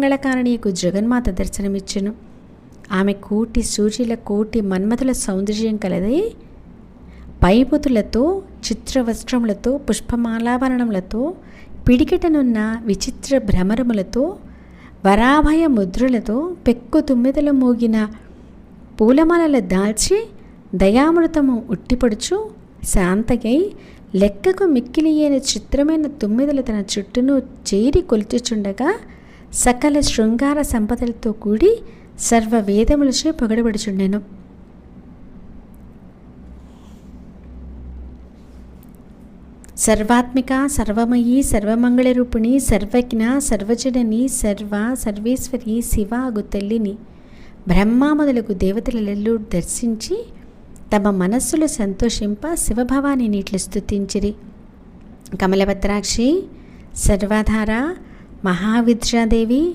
సర్వమంగళకారణియకు జగన్మాత దర్శనమిచ్చెను. ఆమె కోటి సూర్యుల కోటి మన్మధుల సౌందర్యం కలదే. పైపుతులతో, చిత్రవస్త్రములతో, పుష్పమాలాభరణములతో, పిడికిటనున్న విచిత్ర భ్రమరములతో, వరాభయ ముద్రలతో, పెక్కు తుమ్మెదలు మోగిన పూలమాలలు దాల్చి దయామృతము ఉట్టిపడుచు శాంతగై లెక్కకు మిక్కిలియైన చిత్రమైన తుమ్మెదలు తన చుట్టూను చేరి కొలుచుచుండగా సకల శృంగార సంపదలతో కూడి సర్వవేదములచే పొగడబడుచుండెను. సర్వాత్మిక, సర్వమయీ, సర్వమంగళరూపిణి, సర్వజ్ఞ, సర్వజనని, సర్వేశ్వరి శివ అగు తల్లిని బ్రహ్మ మొదలగు దేవతలెల్లూ దర్శించి తమ మనస్సులు సంతోషింప శివభవాని నీట్లు స్తుతించిరి. కమలభద్రాక్షి, సర్వాధార, మహావిద్యాదేవి,